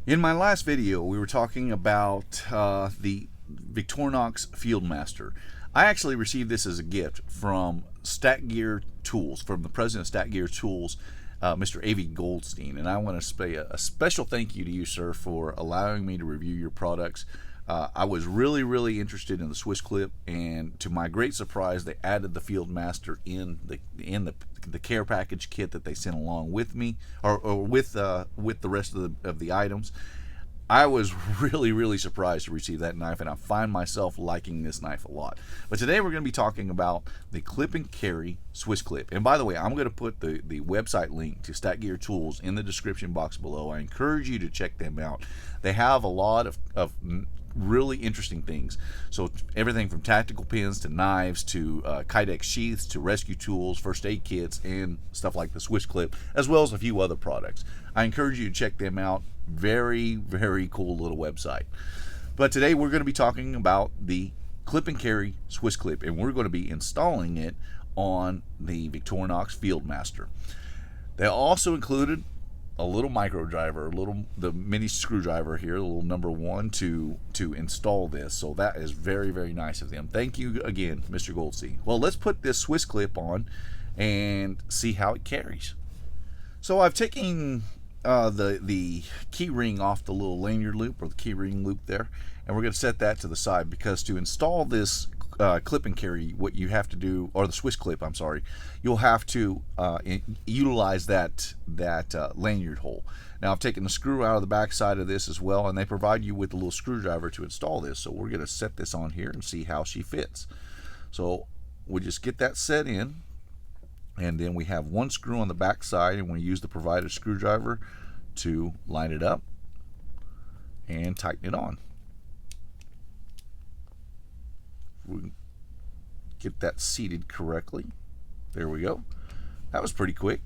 In my last video, we were talking about the Victorinox Fieldmaster. I actually received this as a gift from Stat Gear Tools, from the president of Stat Gear Tools, Mr. A.V. Goldstein. And I want to say a special thank you to you, sir, for allowing me to review your products. I was really interested in the SwissQlip, and to my great surprise, they added the Fieldmaster in the care package kit that they sent along with me, or with the rest of the items. I was really surprised to receive that knife, and I find myself liking this knife a lot. But today we're going to be talking about the Clip and Carry SwissQlip. And by the way, I'm going to put the website link to Stat Gear Tools in the description box below. I encourage you to check them out. They have a lot of really interesting things. So everything from tactical pins to knives to Kydex sheaths to rescue tools, first aid kits, and stuff like the SwissQlip, as well as a few other products. I encourage you to check them out. Very cool little website. But today we're going to be talking about the Clip and Carry SwissQlip, and we're going to be installing it on the Victorinox Fieldmaster. They also included a little micro driver, the mini screwdriver here, the little number 1 to install this. So that is very nice of them. Thank you again, Mr. Goldstein. Well, let's put this SwissQlip on and see how it carries. So I've taken the key ring off the little lanyard loop, or the key ring loop there, and we're going to set that to the side, because to install this Clip and Carry, what you have to do, or the SwissQlip, I'm sorry, you'll have to utilize that lanyard hole. Now I've taken the screw out of the back side of this as well, and they provide you with a little screwdriver to install this. So we're going to set this on here and see how she fits. So we'll just get that set in, and then we have one screw on the back side, and we use the provided screwdriver to line it up and tighten it on. We get that seated correctly. There we go. That was pretty quick.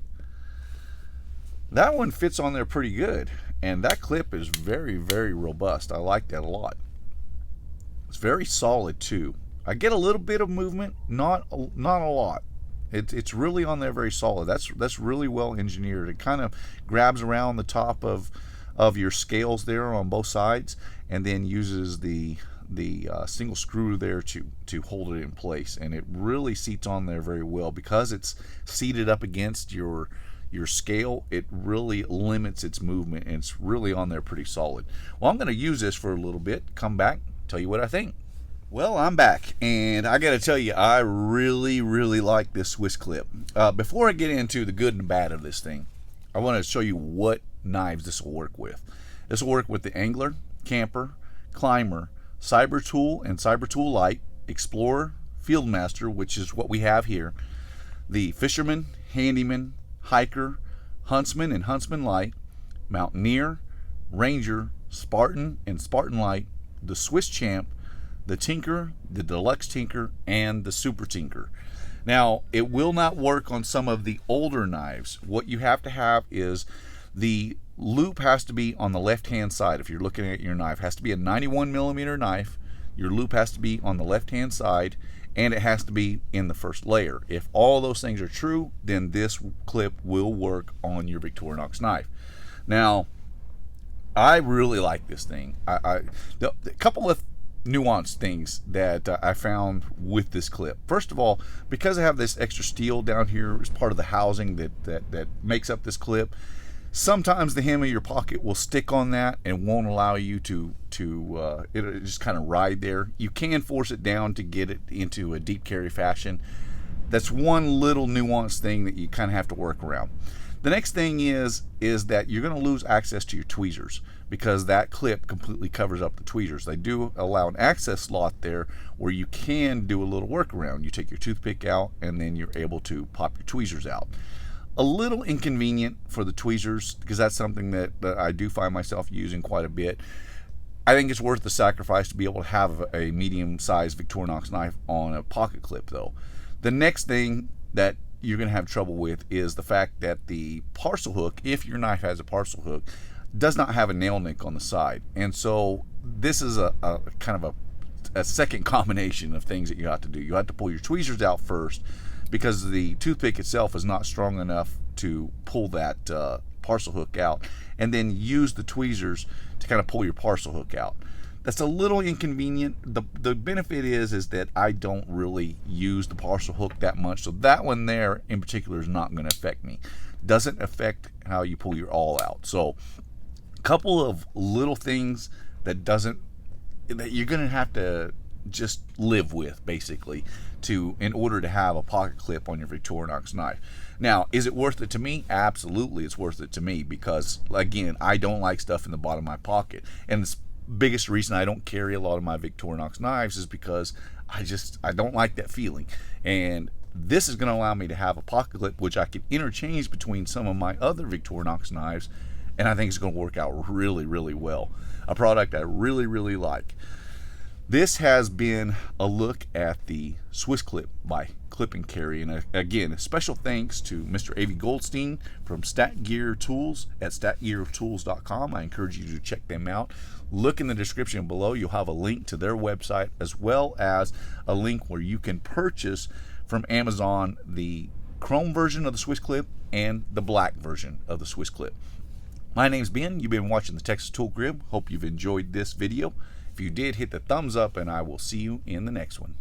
That one fits on there pretty good, and that clip is very robust. I like that a lot. It's very solid too. I get a little bit of movement, not a lot. It's really on there very solid. That's really well engineered. It kind of grabs around the top of your scales there on both sides, and then uses the single screw there to hold it in place, and it really seats on there very well. Because it's seated up against your scale, it really limits its movement, and it's really on there pretty solid. Well, I'm going to use this for a little bit, come back, tell you what I think. Well, I'm back, and I got to tell you, I really like this SwissQlip. Before I get into the good and bad of this thing, I want to show you what knives this will work with. This will work with the Angler, Camper, Climber, Cyber Tool and Cyber Tool Light, Explorer, Fieldmaster, which is what we have here, the Fisherman, Handyman, Hiker, Huntsman and Huntsman Light, Mountaineer, Ranger, Spartan and Spartan Light, the Swiss Champ, the Tinker, the Deluxe Tinker, and the Super Tinker. Now, it will not work on some of the older knives. What you have to have is the loop has to be on the left hand side. If you're looking at your knife, it has to be a 91mm knife. Your loop has to be on the left hand side, and it has to be in the first layer. If all those things are true, then this clip will work on your Victorinox knife. Now, I really like this thing. A couple of nuanced things that I found with this clip. First of all, because I have this extra steel down here as part of the housing that makes up this clip, sometimes the hem of your pocket will stick on that and won't allow you to it'll just kind of ride there. You can force it down to get it into a deep carry fashion. That's one little nuanced thing that you kind of have to work around. The next thing is that you're going to lose access to your tweezers, because that clip completely covers up the tweezers. They do allow an access slot there where you can do a little workaround. You take your toothpick out, and then you're able to pop your tweezers out. A little inconvenient for the tweezers, because that's something that I do find myself using quite a bit. I think it's worth the sacrifice to be able to have a medium-sized Victorinox knife on a pocket clip, though. The next thing that you're going to have trouble with is the fact that the parcel hook, if your knife has a parcel hook, does not have a nail nick on the side. And so this is a kind of a second combination of things that you have to do. You have to pull your tweezers out first, because the toothpick itself is not strong enough to pull that parcel hook out, and then use the tweezers to kind of pull your parcel hook out. That's a little inconvenient. The benefit is that I don't really use the parcel hook that much, so that one there in particular is not going to affect me. Doesn't affect how you pull your awl out. So a couple of little things that you're going to have to just live with, basically, in order to have a pocket clip on your Victorinox knife. Now, is it worth it to me? Absolutely, it's worth it to me, because again, I don't like stuff in the bottom of my pocket, and the biggest reason I don't carry a lot of my Victorinox knives is because I don't like that feeling. And this is going to allow me to have a pocket clip which I can interchange between some of my other Victorinox knives, and I think it's going to work out really, really well. A product I really, really like. This has been a look at the SwissQlip by Clip and Carry, and again, a special thanks to Mr. A.V. Goldstein from Stat Gear Tools at statgeartools.com. I encourage you to check them out. Look in the description below. You'll have a link to their website, as well as a link where you can purchase from Amazon the chrome version of the SwissQlip and the black version of the SwissQlip. My name's Ben. You've been watching the Texas Tool Crib. Hope you've enjoyed this video. If you did, hit the thumbs up, and I will see you in the next one.